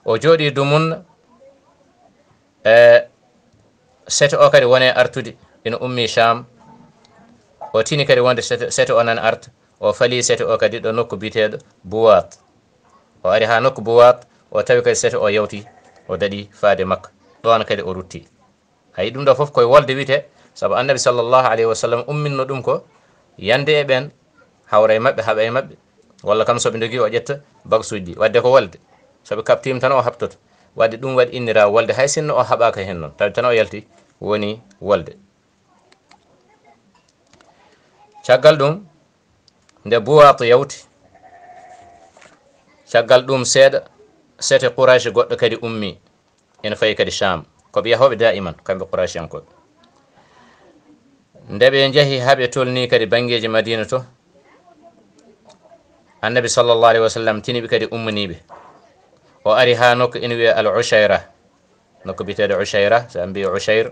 o jooɗi dumun sete o kadi wone artude ina ummi Sham o tini kadi wonde sete o nan arta o fali sete o kadi ɗo nokku biteɗo Buwat o ari ha nokku Buwat o tawi kadi sete o yawti o daɗi faade Makka ɗon kadi o rutti hayi ɗum ɗo foof koye wolde wiyete saabu annabi sallllahu alayhi wa sallam umminno ɗum ko yande e ɓen hawra e maɓɓe haɓa e maɓɓe walla kam soɓe jogui o ƴetta bagsuji ɗi wadde ko wolde soɓe kaptima tan o habtoto wadde ɗum waɗi innira wolde hay sinno o haɓaka hen noon tawi tan o yalti woni wolde caggal ɗum nde Buwat yawti caggal ɗum seeɗa sete Quraysh goɗɗo kadi ummi ene fayi kadi Sham koɓe yahoɓe daiman kamɓe Quraysh yankoɓe nde ɓe jeehi haɓe tolni kadi banggueji Madina to annabi sallllahu alayhi wa sallam tiniɓe kadi ummaniɓe o ari ha nokku ene wiye al Ushayra nokku biteɗo Ushayra so mbi Ushayr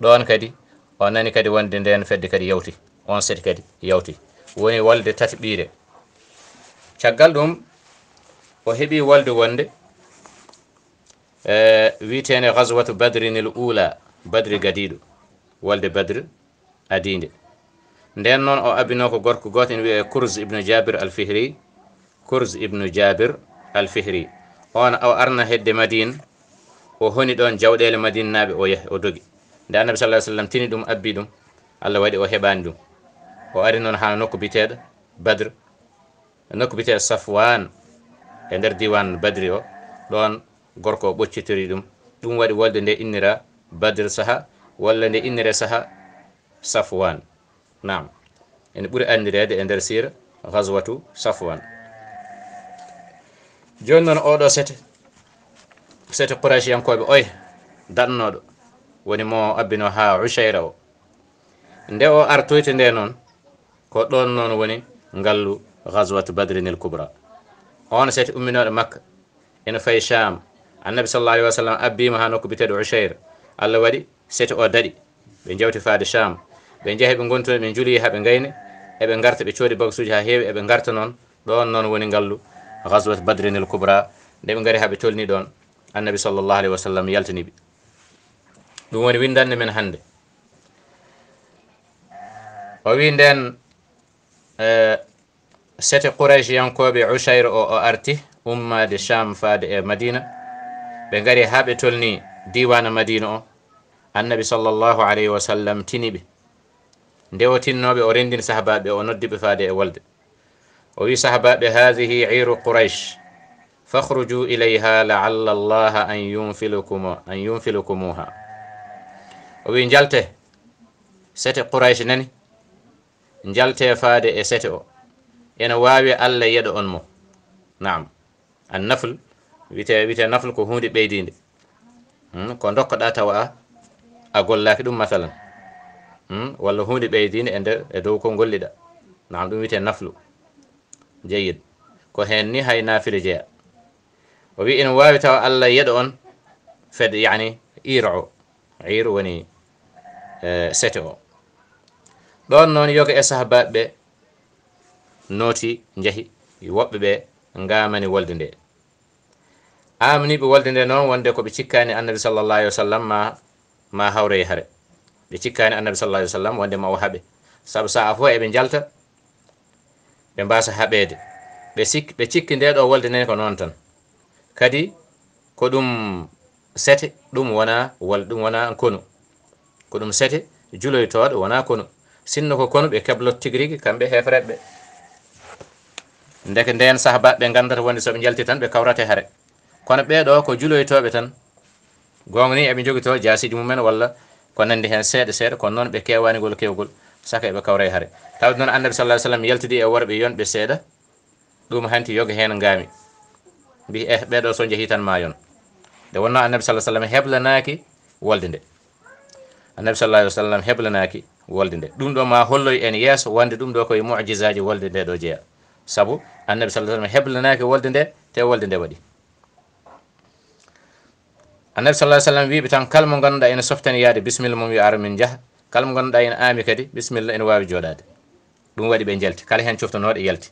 ɗon kadi o nani kadi wonde nden fedde kadi yawti on sete kadi yawti woni wolde tati ɓiire caggal ɗum o heeɓi wolde wonde wiitene gazwatu badrinil ula badri gadiɗo wolde badre adinde nden noon o abino ko gorko goto ene wiye Kurz ibnu Jabir al-Fihri Kurz ibnu Jabir al-Fihri on o arna hedde Madine o honi ɗon jawɗele Madine naɓe o yahi o dogi nde annabi sallallahu alayhi wa sallam tini ɗum abbi ɗum Allah waɗi o heɓani ɗum o ari noon ha nokku biteɗo Badr nokku biteɗo Safwan e nder diwan Badri o ɗon gorko o ɓoccitori ɗum ɗum waɗi wolde nde innira Badr saha walla nde innire saha Safwan nam ene ɓuuri andirede e nder sira gazwatu Safwan joni noon oɗo sete Quraysh yankoɓe oy dannoɗo woni mo abbino ha Ushayra o nde o artoyte nde noon ko ɗon noon woni ngallu gazwatu badrinil kubra on sete umminoɗo Makka ene fayi Sham annabi sallallahu alayhi wa sallam abbima ha nokku biteɗo Ushayra Allah waɗi sete o daɗi ɓe jawti faade Sham ɓe jeehi ɓe gontuna ɓe juuli haɓe gayni eɓe garta ɓe coodi bagsuji ha heewi eɓe garta noon ɗon noon woni ngallu gazwat badrinil kubra nde ɓe gari haɓe tolni ɗon annabi sallllahu alayhi wa sallam yaltaniɓe ɗum woni windande men hannde o wi nden sete Quraysh yankoɓe Ushayr o arti ummade Sham faade e Madina ɓe gari haɓe tolni diwana Madina o annabi sallllahu alayhi wa sallam tiniɓe nde o tinnoɓe o rendini sahabaɓe o noddiɓe faade e wolde o wi sahabaɓe hadihi iru Quraysh fakhruju ilayha laalla allaha an yunfilukumuha o wi jalte sete Quraysh nani jalte faade e sete o ene wawi Allah yeɗo on mo naam an nafl wite nafl ko hunde ɓeydinde ko dokkoɗa tawa a gollaki ɗum mathalan walla hunde ɓeydinde e nder e dow ko golliɗa naam ɗum wite naflu jeyid ko hen ni hay nafile jeeya o wi ene wawi tawa Allah yeɗo on fed yani iro ir woni sete o ɗon noon yoga e sahabaɓe nooti jeehi woɓɓe ɓe ngamani wolde nde amniɓe wolde nde noon wonde koɓe cikkani annabi sallllahu alayhi wa sallam ma hawre hare ɓe cikkani annabi sallallahu alayhi wa sallam wonde ma o haaɓe saabu sa fof eɓe jalta ɓe mbasa haɓede ɓe cikki nde ɗo wolde nde ko noon tan kadi ko ɗum sete ɗum wona ɗum wona kono ko ɗum sete juloytoɗo wona kono sinno ko kono ɓe keblot tigui rigui kamɓe hefreɓe ndeke nden sahabaɓe gandata wonde soɓe jalti tan ɓe kawrate haare kono ɓeɗo ko juloytoɓe tan gonga ni eɓe jogito jasiji mumen walla ko nandi hen seeɗa seeɗa kono noon ɓe kewanigol kewgol saka eɓe kawra e haare tawde noon annabi sallallahu alayhi wa sallam yaltidi e worɓe yonɓe seeɗa ɗum hanti yoga hen gaami mbi ɓeɗo so jeehi tan ma yon nde wonno annabi sallallahu alayhi wa sallam heblanaki wolde nde annabi sallallahu alayhi wa sallam heblanaki wolde nde ɗum ɗo ma holloy en yeeso wonde ɗum ɗo koye mujisaji wolde nde ɗo jeeya saabu annabi sallallahu alayhi wa sallam heblanaki wolde nde te wolde nde waɗi annabi sallallahu alayhi wa sallam wiɓe tan kala mo ganduɗa ene softani yaade bisimilla mum yo ara min jaaha kala mo ganduɗa ene aami kadi bisimilla ene wawi joɗade ɗum waɗi ɓe jalti kala hen coftanoɗo yalti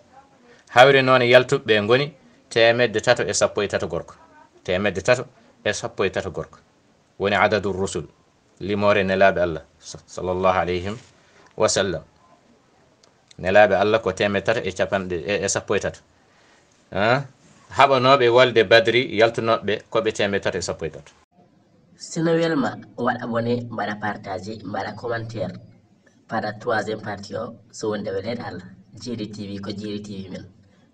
hawri noon yaltuɓe ɓe goni 313 gorko temedde tato e sappo e tato gorko woni adadu rusul limore nelaɓe allah sallallahu alayhim wa sallam nelaɓe allah ko temedde tato e capanɗe e sappo e tato haɓanoɓe walde badri yaltunoɓe koɓe temedde tato e sappo e tato. sino welma waɗ abonné mbaɗa partage mbaɗa commentaire para 3e partie o so wonde welede allah. Djily TV ko Djily TV men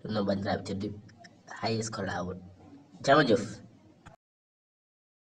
ɗum noon bandiraɓe tedduɓe hay ko lawol jama jof.